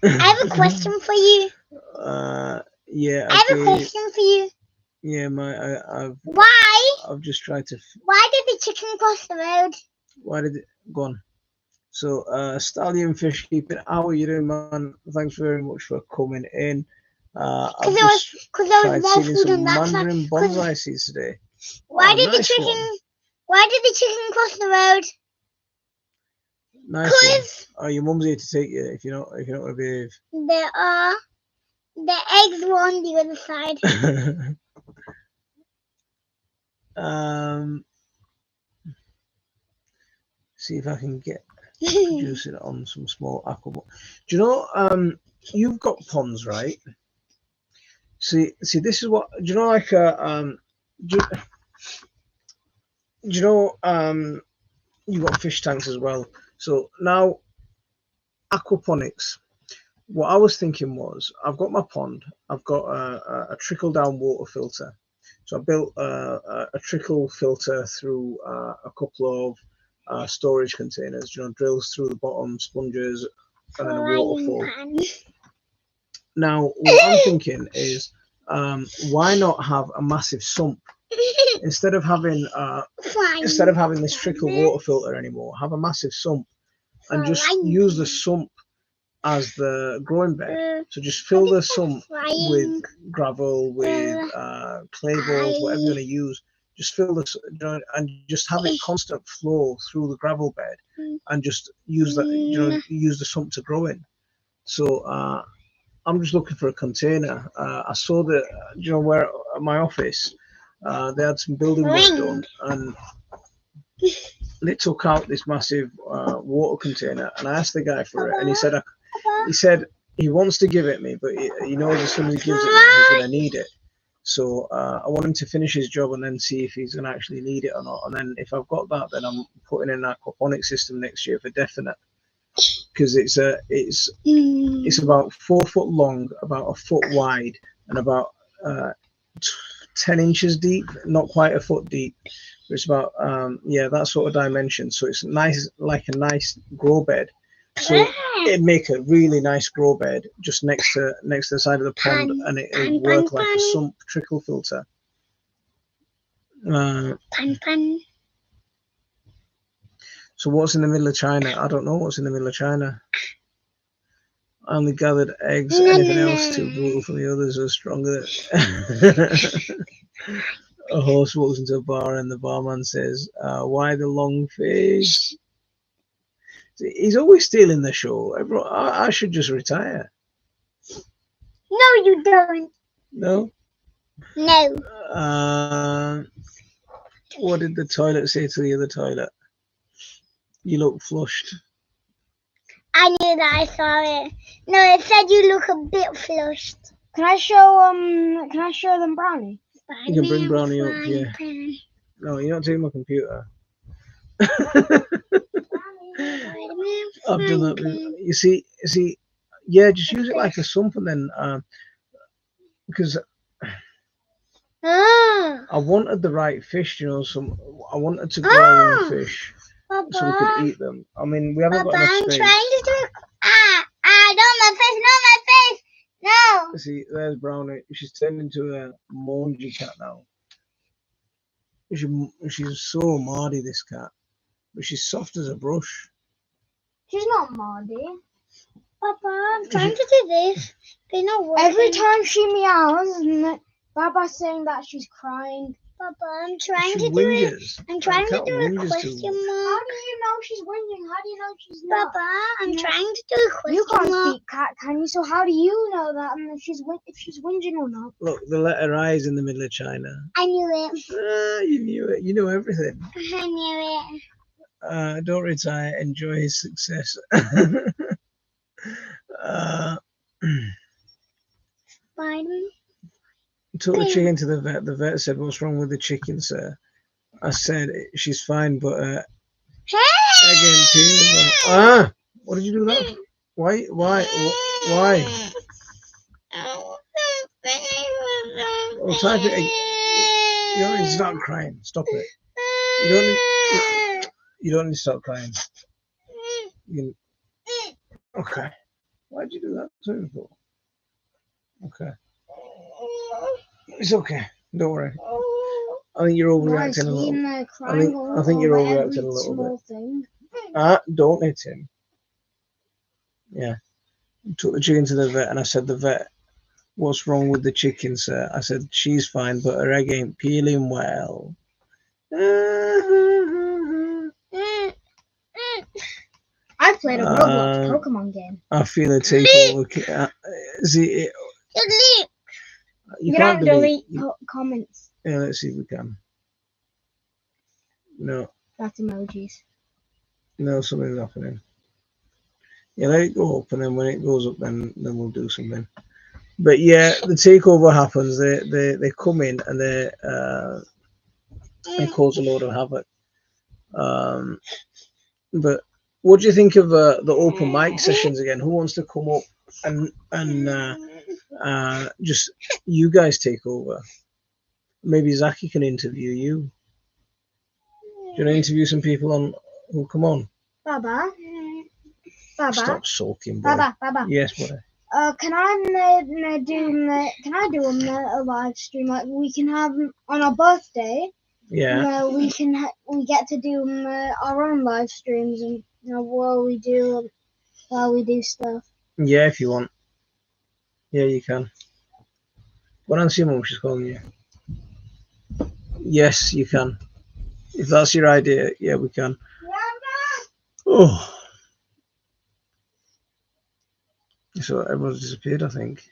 I have a question for you. Yeah. I have a question for you. Yeah, I've just tried to. Why did the chicken cross the road? Why did it go on? So, Stallion Fish Keeping, how are you doing, man? Thanks very much for coming in. I've just tried seeing some Mandarin bonsai seeds today. Why did the chicken cross the road? Nice one. Oh, your mum's here to take you if you don't want to behave. The eggs were on the other side. See if I can get juice it on some small aqua. Do you know? You've got ponds, right? See, this is what. Do you know? Like do you know? You've got fish tanks as well. So now, aquaponics. What I was thinking was, I've got my pond. I've got a trickle down water filter. So I built a trickle filter through a couple of storage containers. You know, drills through the bottom, sponges, and then a waterfall. Now, what I'm thinking is, why not have a massive sump instead of having this trickle water filter anymore? Have a massive sump and just use the sump as the growing bed. So just fill the sump with gravel, with clay balls, whatever you're going to use. Just fill this, and just have it constant flow through the gravel bed, and just use that. Use the sump to grow in. So I'm just looking for a container. I saw that, where at my office, they had some building work done, and they took out this massive water container, and I asked the guy for it, and he said he wants to give it me, but he knows as soon as he gives it me, he's going to need it. So I want him to finish his job and then see if he's going to actually need it or not. And then if I've got that, then I'm putting in an aquaponic system next year for definite. Because it's about 4 foot long, about a foot wide, and about 10 inches deep, not quite a foot deep. It's about that sort of dimension. So it's nice, like a nice grow bed. So it'd make a really nice grow bed just next to the side of the pond, and it'll work like a sump trickle filter. So what's in the middle of China? I don't know what's in the middle of China. I only gathered eggs. Anything else too brutal for the others are stronger. A horse walks into a bar and the barman says, "Why the long face?" He's always stealing the show. I should just retire. No, you don't. No? No. What did the toilet say to the other toilet? You look flushed. I knew that. I saw it. No, it said you look a bit flushed. Can I show them Brownie? You can bring Brownie up, yeah. No, you're not taking my computer. I've done that. You see, yeah, just use it like a something then, because I wanted the right fish, you know. I wanted to grow fish so we could eat them. I mean, we haven't got enough space. I'm trying to do. Don't my face, not my face. No. See, there's Brownie. She's turned into a mangy cat now. She's so mardy, this cat, but she's soft as a brush. She's not mardy. Papa, I'm trying to do this. They're not working. Every time she meows, and Baba's saying that she's crying. Papa, I'm trying to do it. I'm trying to do a question mark. How do you know she's whinging? How do you know she's not? Papa, I'm trying to do a question You can't mark. speak cat, can you? So how do you know that if she's whinging or not? Look, the letter I is in the middle of China. I knew it. You knew it. You know everything. I knew it. Don't retire. Enjoy his success. Spider. Took the chicken to the vet. The vet said, "What's wrong with the chicken, sir?" I said, "She's fine, but again, what did you do that? Why? Well, type it. You don't need to stop crying. Stop it. You don't need to stop crying. Okay. Why'd you do that to him for? Okay. It's okay. Don't worry. I think you're overreacting a little. I think you're overreacting a little bit. Don't hit him. Yeah. Took the chicken to the vet, and I said, "The vet, what's wrong with the chicken, sir?" I said, "She's fine, but her egg ain't peeling well." I played a Roblox Pokemon game. I feel a takeover. See, you can't delete comments. Yeah, let's see if we can. No. That's emojis. No, something's happening. Yeah, let it go up, and then when it goes up, then we'll do something. But yeah, the takeover happens. They come in and they cause a load of havoc. But what do you think of the open mic sessions again? Who wants to come up and just you guys take over? Maybe Zaki can interview you. Do you want to interview some people on who come on? Baba. Stop sulking, boy. Baba. Yes, boy. Can I do a live stream like we can have on our birthday? Yeah. We get to do our own live streams and while we do stuff. Yeah, if you want. Yeah, you can. Go on and see Mum, she's calling you. Yes, you can. If that's your idea, yeah, we can. Oh. So everyone's disappeared, I think.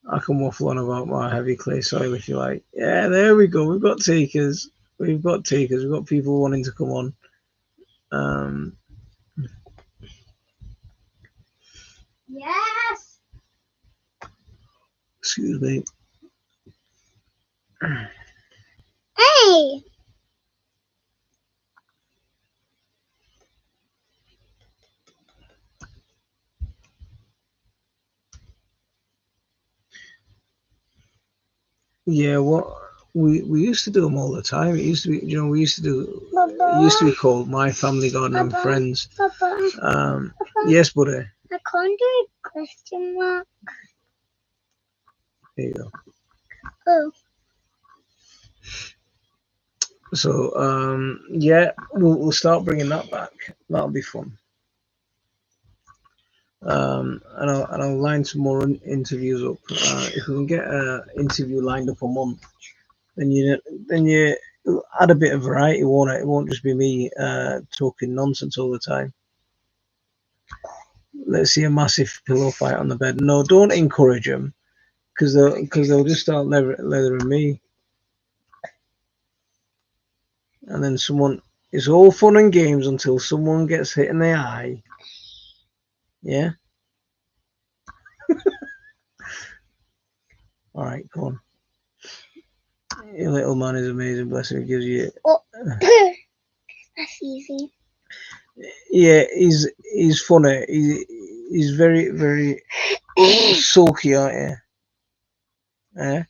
I can waffle on about my heavy clay soil if you like. Yeah, there we go. We've got takers. We've got people wanting to come on. Yes. Excuse me. Hey. Yeah, what we used to do them all the time. It used to be, we used to do. It used to be called My Family Garden and Friends. Papa. Yes, buddy. I can't do a question mark. There you go. Oh. So yeah, we'll start bringing that back. That'll be fun. And I'll line some more interviews up. If we can get an interview lined up a month, then you add a bit of variety, won't it? It won't just be me talking nonsense all the time. Let's see a massive pillow fight on the bed. No, don't encourage them, because they'll just start leathering me. and then someone. It's all fun and games until someone gets hit in the eye. Yeah. All right, go on. Your little man is amazing. Bless him. He gives you. Oh, that's easy. Yeah, he's funny. He's very very sulky, aren't you? Eh?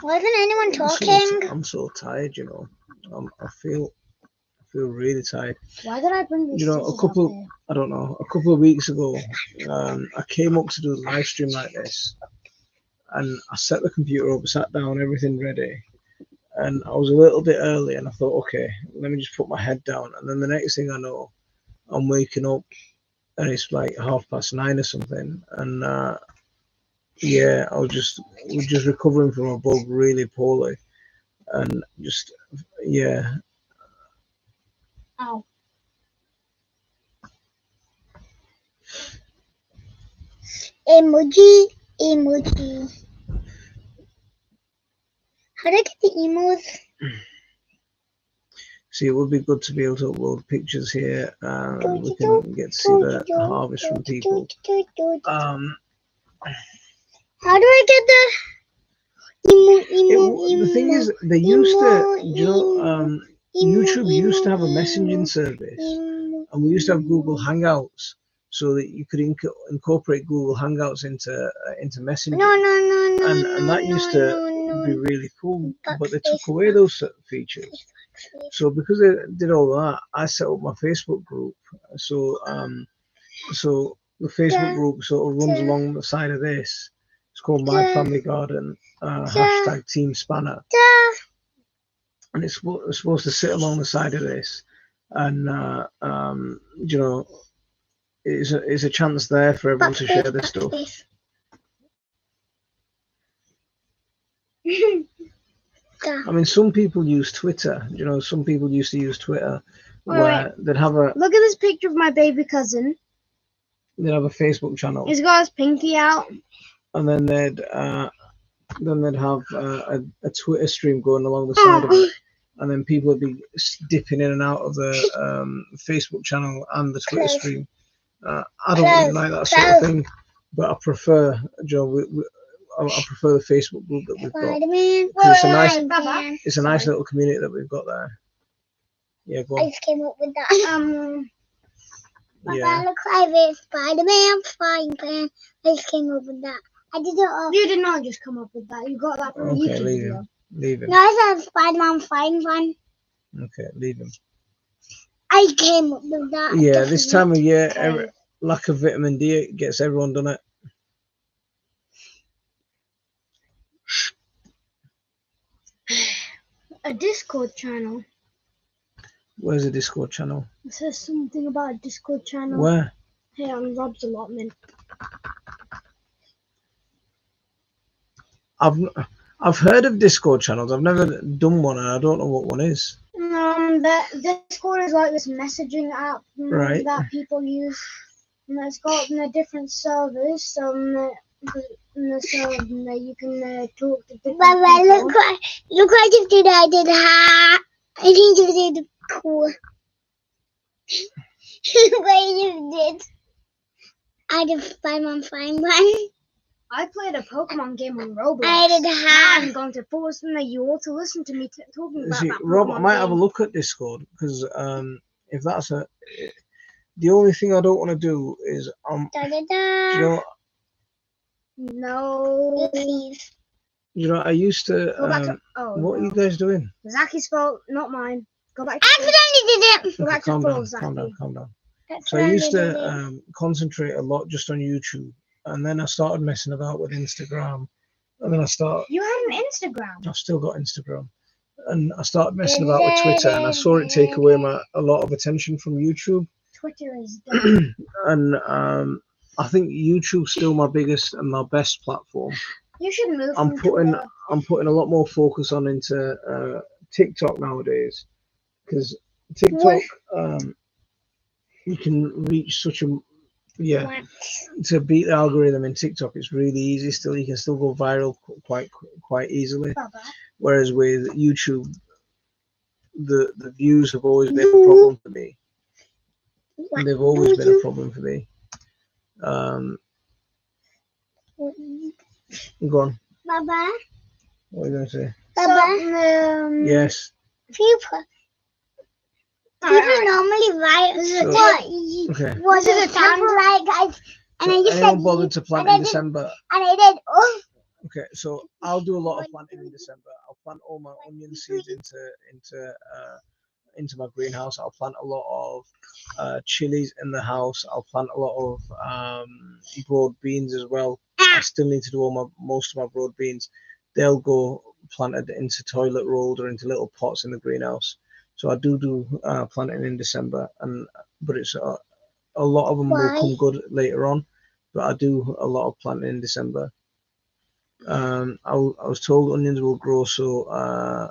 Wasn't anyone talking? I'm so tired, you know. I feel really tired. Why did I bring these? You know, I don't know, a couple of weeks ago, I came up to do a live stream like this, and I set the computer up, sat down, everything ready, and I was a little bit early, and I thought, okay, let me just put my head down, and then the next thing I know, I'm waking up, and it's like 9:30 or something, and yeah, we're just recovering from a bug really poorly, and just yeah. Ow. Emoji. How do I get the emos? See, it would be good to be able to upload pictures here, and we can get to see the harvest from people. How do I get the The thing is, they used to, you know, YouTube used to have a messaging service, and we used to have Google Hangouts, so that you could incorporate Google Hangouts into messaging. No. And that used to be really cool, but they took away those features. So because they did all that, I set up my Facebook group. So so the Facebook group sort of runs along the side of this. It's called My Family Garden, hashtag Team Spanner, and it's supposed to sit along the side of this, and you know, it's a chance there for everyone to share their stuff. I mean, some people use Twitter. You know, some people used to use Twitter, where they'd have a look at this picture of my baby cousin. They'd have a Facebook channel. He's got his pinky out. And then they'd have a Twitter stream going along the side of it, and then people would be dipping in and out of the Facebook channel and the Twitter stream. I don't really like that sort of thing, but I prefer, Joe. I prefer the Facebook group that we've got. It's a nice little community that we've got there. Yeah, go on. I just came up with that. Yeah. I look like this Spider-Man frying pan. I just came up with that. I did it all. You did not just come up with that. You got that from a YouTube video. Leave him. No, I said Spider-Man frying pan. Okay, leave him. I came up with that. Yeah, this time of year, lack of vitamin D gets everyone done it. A Discord channel. Where's the Discord channel? It says something about a Discord channel. Where? Here on Rob's allotment. I've heard of Discord channels. I've never done one, and I don't know what one is. The Discord is like this messaging app that people use, and it's got different servers. So you can talk to different people. Look what I just did. I did ha. I think you did cool. What you did? I did Spider-Man frying pan. I played a Pokemon game on Roblox. I did Now I'm going to force you all to listen to me talking about that. Rob, I might have a look at Discord, because if that's the only thing I don't want to do is you know. No. Please. You know, I used to. What are you guys doing? Zaki's fault, not mine. Go back. I accidentally did it. Go back to calm full, down, Zaki. calm down. So I used to concentrate a lot just on YouTube, and then I started messing about with Instagram, and then You had an Instagram. I've still got Instagram, and I started messing about with Twitter, and I saw it take away a lot of attention from YouTube. Twitter is dead. And I think YouTube's still my biggest and my best platform. You should move. I'm putting a lot more focus into TikTok nowadays, because TikTok you can reach such a Yeah, to beat the algorithm in TikTok, it's really easy. Still, you can still go viral quite easily. Whereas with YouTube, the views have always been a problem for me. They've always been a problem for me. Go on. Baba. What are you going to say? Baba. Yes. People normally write what does it sound like, guys? And I just anyone bothered to plant in December? And I did. Oh. Okay, so I'll do a lot of planting in December. I'll plant all my onion seeds into my greenhouse. I'll plant a lot of chilies in the house. I'll plant a lot of broad beans as well. I still need to do most of my broad beans. They'll go planted into toilet rolls or into little pots in the greenhouse. So I do planting in December, but it's a lot of them will come good later on. But I do a lot of planting in December. I was told onions will grow, so I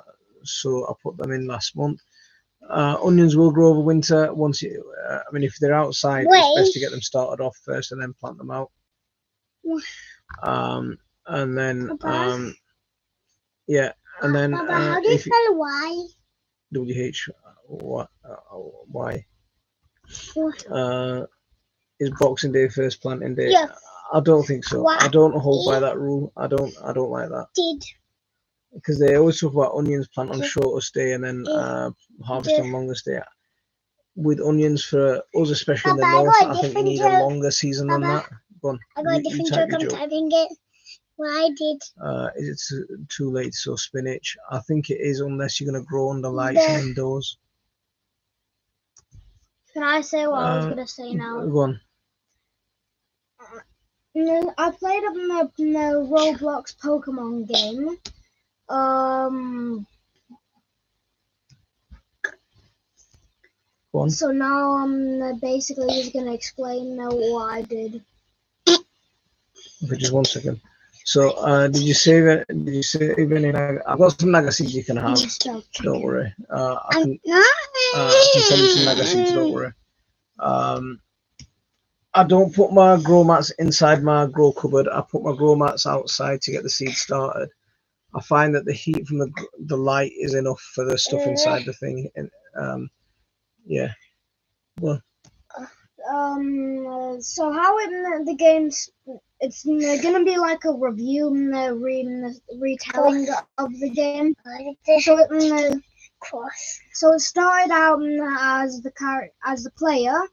put them in last month. Onions will grow over winter. I mean, if they're outside, it's best to get them started off first and then plant them out. And then yeah, and then how do you spell Y? WHY. Is Boxing Day first planting day? Yeah. I don't think so. I don't hold by that rule. I don't like that. Because they always talk about onions plant on shortest day and then harvest on longest day. With onions, for us, especially in the north, I think you need a longer season than that. Go on. I got a different joke. I'm typing it. Why did? Is it too late to sow spinach? I think it is, unless you're going to grow under lights and indoors. Can I say what I was going to say now? Go on. I played up in the Roblox Pokemon game. Go on. So now I'm basically just going to explain what I did. Okay, just 1 second. So, did you save it? Did you save any? I've got some naga seeds you can have. Don't worry. I can send you some naga seeds. Don't worry. I don't put my grow mats inside my grow cupboard. I put my grow mats outside to get the seeds started. I find that the heat from the light is enough for the stuff inside the thing. And yeah. Well. So how in the game's it's gonna be like a review retelling of the game. So it started out as the player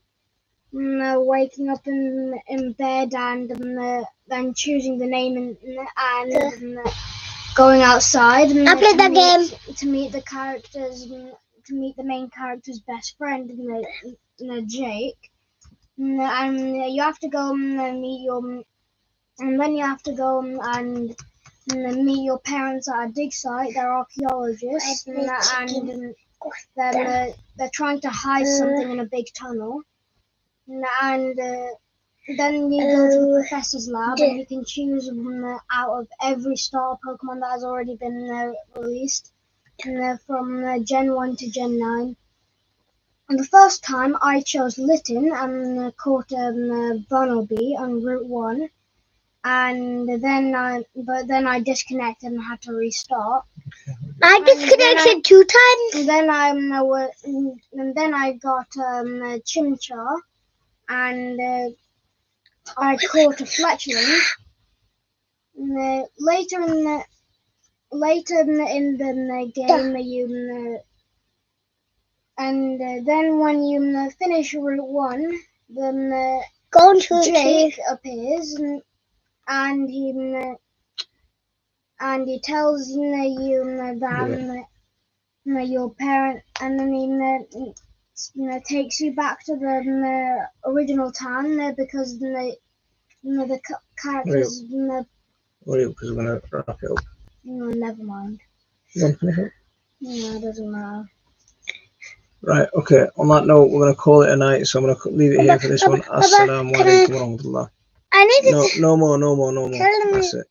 waking up in bed and then choosing the name and going outside and to meet the characters, to meet the main character's best friend, Jake. And you have to go and meet your, and then you have to go and meet your parents at a dig site. They're archaeologists, and then they're trying to hide something in a big tunnel. And then you go to the professor's lab, and you can choose out of every star Pokemon that has already been released, from Gen 1 to Gen 9. And the first time I chose Litten and caught Bunnelby on Route 1, and then I disconnected and had to restart. I disconnected 2 times. And then I got Chimchar, and I caught a Fletchling. Later in the game, you. And then when you finish Route 1, then Jake appears and he tells you that your parent, and then he takes you back to the original town because the characters. Wait, because we're gonna wrap it up. No, never mind. You want to finish it? No, it doesn't matter. Right, okay. On that note, we're going to call it a night, so I'm going to leave it here for this one. Assalamu alaikum wa rahmatullah. I need to No more. That's it.